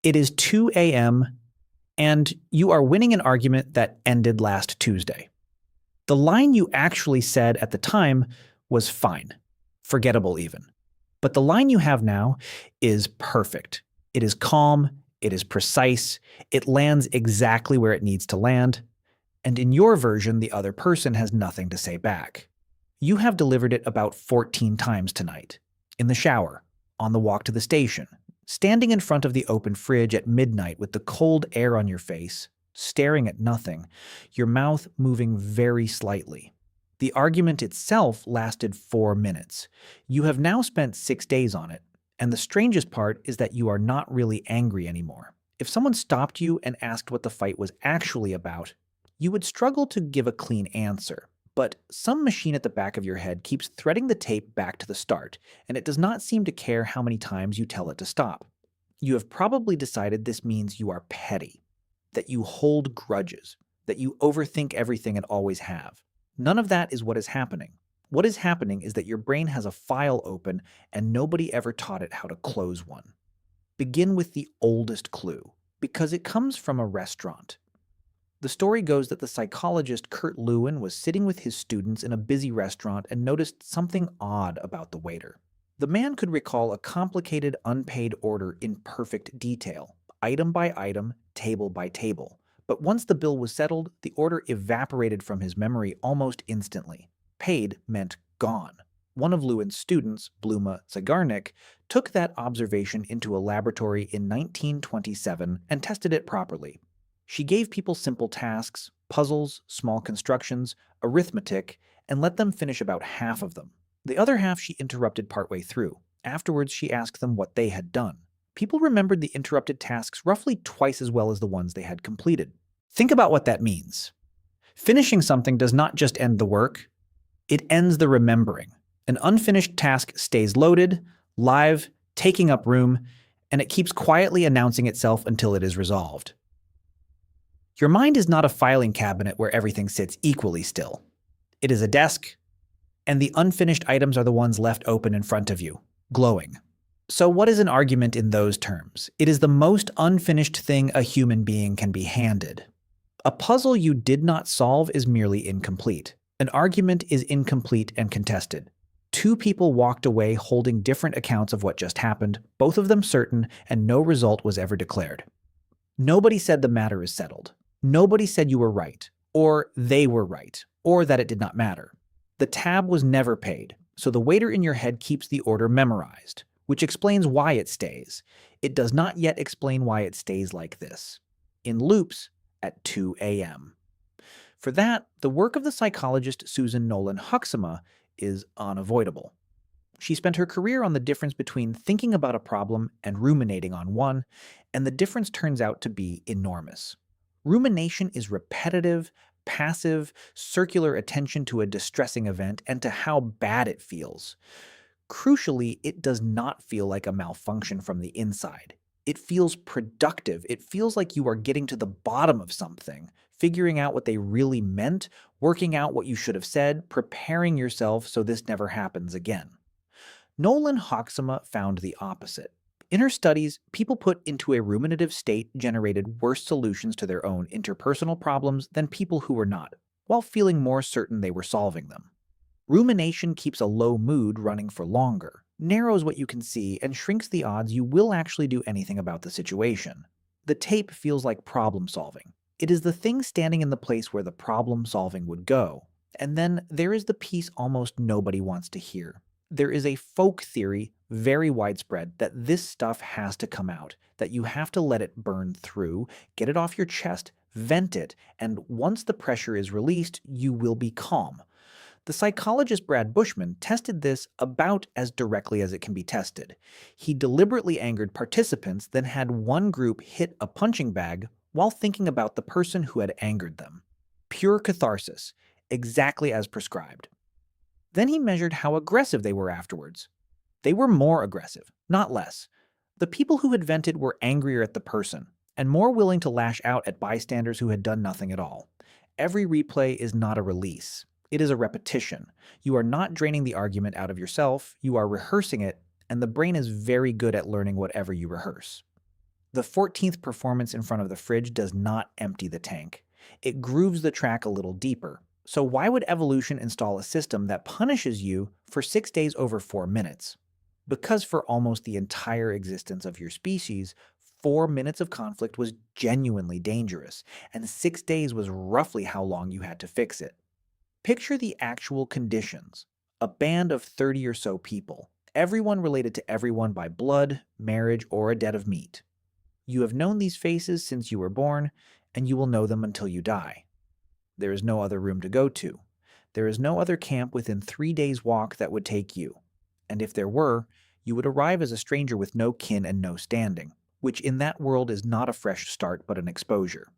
It is 2 a.m., and you are winning an argument that ended last Tuesday. The line you actually said at the time was fine, forgettable even. But the line you have now is perfect. It is calm, it is precise, it lands exactly where it needs to land, and in your version, the other person has nothing to say back. You have delivered it about 14 times tonight. In the shower, on the walk to the station, standing in front of the open fridge at midnight with the cold air on your face, staring at nothing, your mouth moving very slightly. The argument itself lasted 4 minutes. You have now spent 6 days on it, and the strangest part is that you are not really angry anymore. If someone stopped you and asked what the fight was actually about, you would struggle to give a clean answer. But some machine at the back of your head keeps threading the tape back to the start, and it does not seem to care how many times you tell it to stop. You have probably decided this means you are petty, that you hold grudges, that you overthink everything and always have. None of that is what is happening. What is happening is that your brain has a file open and nobody ever taught it how to close one. Begin with the oldest clue, because it comes from a restaurant. The story goes that the psychologist Kurt Lewin was sitting with his students in a busy restaurant and noticed something odd about the waiter. The man could recall a complicated unpaid order in perfect detail, item by item, table by table. But once the bill was settled, the order evaporated from his memory almost instantly. Paid meant gone. One of Lewin's students, Bluma Zeigarnik, took that observation into a laboratory in 1927 and tested it properly. She gave people simple tasks, puzzles, small constructions, arithmetic, and let them finish about half of them. The other half she interrupted partway through. Afterwards, she asked them what they had done. People remembered the interrupted tasks roughly twice as well as the ones they had completed. Think about what that means. Finishing something does not just end the work, it ends the remembering. An unfinished task stays loaded, live, taking up room, and it keeps quietly announcing itself until it is resolved. Your mind is not a filing cabinet where everything sits equally still. It is a desk, and the unfinished items are the ones left open in front of you, glowing. So what is an argument in those terms? It is the most unfinished thing a human being can be handed. A puzzle you did not solve is merely incomplete. An argument is incomplete and contested. Two people walked away holding different accounts of what just happened, both of them certain, and no result was ever declared. Nobody said the matter is settled. Nobody said you were right, or they were right, or that it did not matter. The tab was never paid, so the waiter in your head keeps the order memorized, which explains why it stays. It does not yet explain why it stays like this, in loops at 2 a.m. For that, the work of the psychologist Susan Nolan Huxama is unavoidable. She spent her career on the difference between thinking about a problem and ruminating on one, and the difference turns out to be enormous. Rumination is repetitive, passive, circular attention to a distressing event and to how bad it feels. Crucially, it does not feel like a malfunction from the inside. It feels productive. It feels like you are getting to the bottom of something, figuring out what they really meant, working out what you should have said, preparing yourself so this never happens again. Nolan Hoxema found the opposite. In her studies, people put into a ruminative state generated worse solutions to their own interpersonal problems than people who were not, while feeling more certain they were solving them. Rumination keeps a low mood running for longer, narrows what you can see, and shrinks the odds you will actually do anything about the situation. The tape feels like problem solving. It is the thing standing in the place where the problem solving would go. And then there is the piece almost nobody wants to hear. There is a folk theory, very widespread, that this stuff has to come out, that you have to let it burn through, get it off your chest, vent it, and once the pressure is released, you will be calm. The psychologist Brad Bushman tested this about as directly as it can be tested. He deliberately angered participants, then had one group hit a punching bag while thinking about the person who had angered them. Pure catharsis, exactly as prescribed. Then he measured how aggressive they were afterwards. They were more aggressive, not less. The people who had vented were angrier at the person, and more willing to lash out at bystanders who had done nothing at all. Every replay is not a release. It is a repetition. You are not draining the argument out of yourself, you are rehearsing it, and the brain is very good at learning whatever you rehearse. The 14th performance in front of the fridge does not empty the tank. It grooves the track a little deeper. So why would evolution install a system that punishes you for 6 days over 4 minutes? Because for almost the entire existence of your species, 4 minutes of conflict was genuinely dangerous, and 6 days was roughly how long you had to fix it. Picture the actual conditions. A band of 30 or so people, everyone related to everyone by blood, marriage, or a debt of meat. You have known these faces since you were born, and you will know them until you die. There is no other room to go to. There is no other camp within 3 days' walk that would take you. And if there were, you would arrive as a stranger with no kin and no standing, which in that world is not a fresh start but an exposure.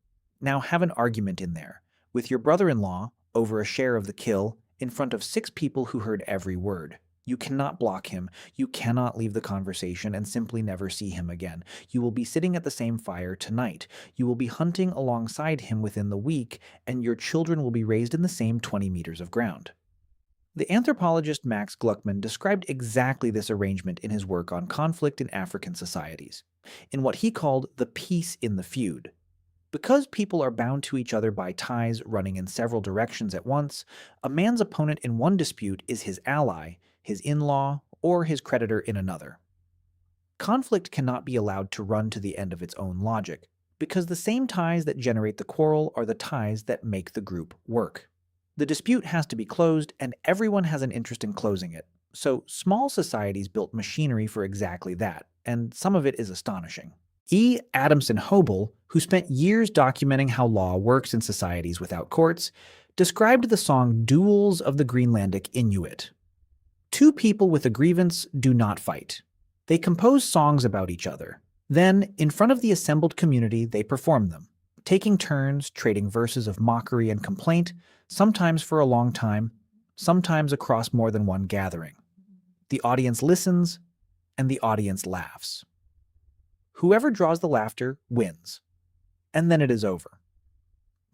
Now have an argument in there, with your brother-in-law, over a share of the kill, in front of 6 people who heard every word. You cannot block him, you cannot leave the conversation and simply never see him again. You will be sitting at the same fire tonight. You will be hunting alongside him within the week, and your children will be raised in the same 20 meters of ground. The anthropologist Max Gluckman described exactly this arrangement in his work on conflict in African societies, in what he called the peace in the feud. Because people are bound to each other by ties running in several directions at once, a man's opponent in one dispute is his ally, his in-law, or his creditor in another. Conflict cannot be allowed to run to the end of its own logic, because the same ties that generate the quarrel are the ties that make the group work. The dispute has to be closed, and everyone has an interest in closing it. So small societies built machinery for exactly that, and some of it is astonishing. E. Adamson Hobel, who spent years documenting how law works in societies without courts, described the song Duels of the Greenlandic Inuit. 2 people with a grievance do not fight. They compose songs about each other. Then, in front of the assembled community, they perform them, taking turns, trading verses of mockery and complaint, sometimes for a long time, sometimes across more than one gathering. The audience listens, and the audience laughs. Whoever draws the laughter wins. And then it is over.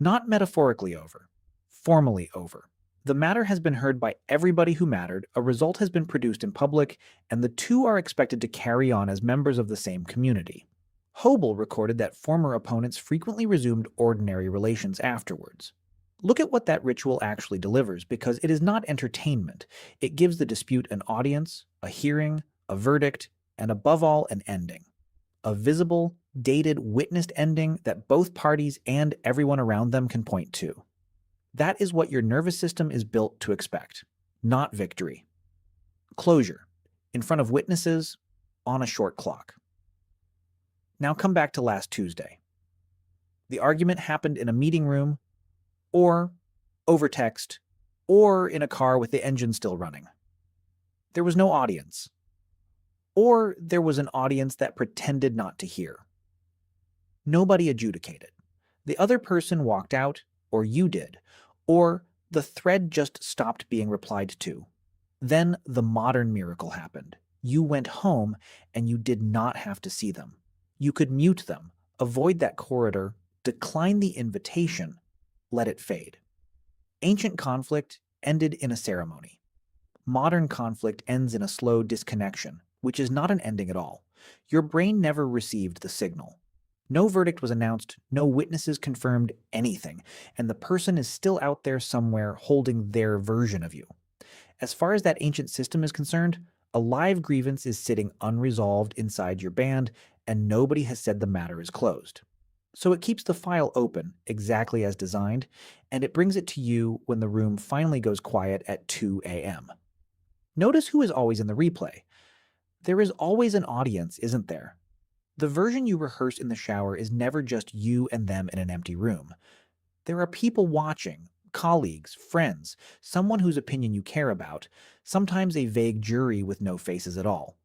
Not metaphorically over, formally over. The matter has been heard by everybody who mattered, a result has been produced in public, and the two are expected to carry on as members of the same community. Hobel recorded that former opponents frequently resumed ordinary relations afterwards. Look at what that ritual actually delivers, because it is not entertainment. It gives the dispute an audience, a hearing, a verdict, and above all, an ending. A visible, dated, witnessed ending that both parties and everyone around them can point to. That is what your nervous system is built to expect, not victory. Closure, in front of witnesses, on a short clock. Now come back to last Tuesday. The argument happened in a meeting room, or over text, or in a car with the engine still running. There was no audience. Or there was an audience that pretended not to hear. Nobody adjudicated. The other person walked out, or you did, or the thread just stopped being replied to. Then the modern miracle happened. You went home, and you did not have to see them. You could mute them, avoid that corridor, decline the invitation, let it fade. Ancient conflict ended in a ceremony. Modern conflict ends in a slow disconnection, which is not an ending at all. Your brain never received the signal. No verdict was announced, no witnesses confirmed anything, and the person is still out there somewhere holding their version of you. As far as that ancient system is concerned, a live grievance is sitting unresolved inside your band, and nobody has said the matter is closed. So it keeps the file open, exactly as designed, and it brings it to you when the room finally goes quiet at 2 a.m. Notice who is always in the replay. There is always an audience, isn't there? The version you rehearse in the shower is never just you and them in an empty room. There are people watching, colleagues, friends, someone whose opinion you care about, sometimes a vague jury with no faces at all.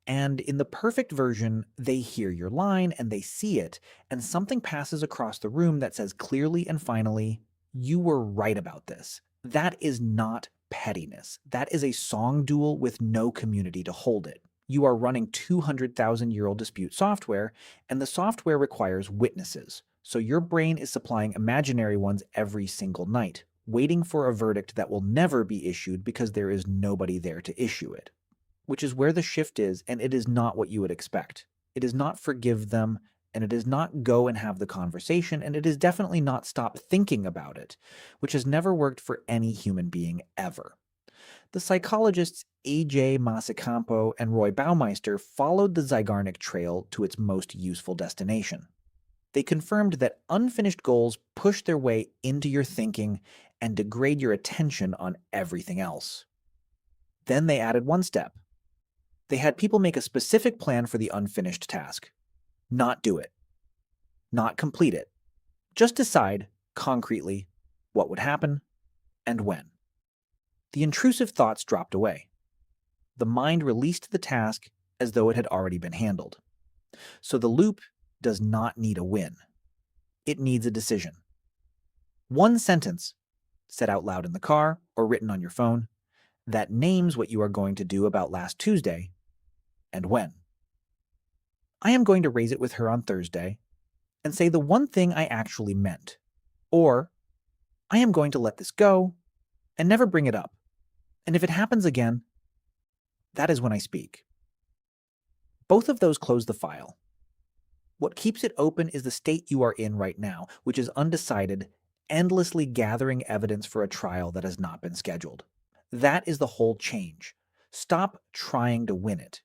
And in the perfect version, they hear your line and they see it, and something passes across the room that says clearly and finally, you were right about this. That is not pettiness. That is a song duel with no community to hold it. You are running 200,000-year-old dispute software, and the software requires witnesses. So your brain is supplying imaginary ones every single night, waiting for a verdict that will never be issued because there is nobody there to issue it. Which is where the shift is, and it is not what you would expect. It is not forgive them, and it is not go and have the conversation, and it is definitely not stop thinking about it, which has never worked for any human being ever. The psychologists A.J. Masacampo and Roy Baumeister followed the Zeigarnik trail to its most useful destination. They confirmed that unfinished goals push their way into your thinking and degrade your attention on everything else. Then they added one step. They had people make a specific plan for the unfinished task. Not do it. Not complete it. Just decide, concretely, what would happen and when. The intrusive thoughts dropped away. The mind released the task as though it had already been handled. So the loop does not need a win. It needs a decision. One sentence, said out loud in the car or written on your phone, that names what you are going to do about last Tuesday and when. I am going to raise it with her on Thursday and say the one thing I actually meant. Or, I am going to let this go and never bring it up. And if it happens again, that is when I speak. Both of those close the file. What keeps it open is the state you are in right now, which is undecided, endlessly gathering evidence for a trial that has not been scheduled. That is the whole change. Stop trying to win it.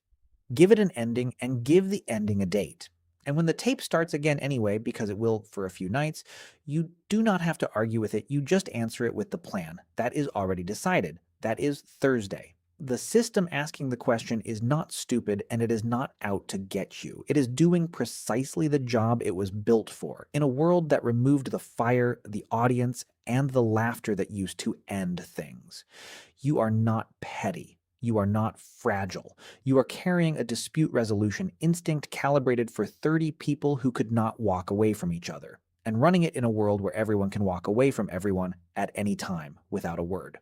Give it an ending and give the ending a date. And when the tape starts again anyway, because it will for a few nights, you do not have to argue with it. You just answer it with the plan. That is already decided. That is Thursday. The system asking the question is not stupid, and it is not out to get you. It is doing precisely the job it was built for, in a world that removed the fire, the audience, and the laughter that used to end things. You are not petty. You are not fragile. You are carrying a dispute resolution instinct calibrated for 30 people who could not walk away from each other, and running it in a world where everyone can walk away from everyone at any time without a word.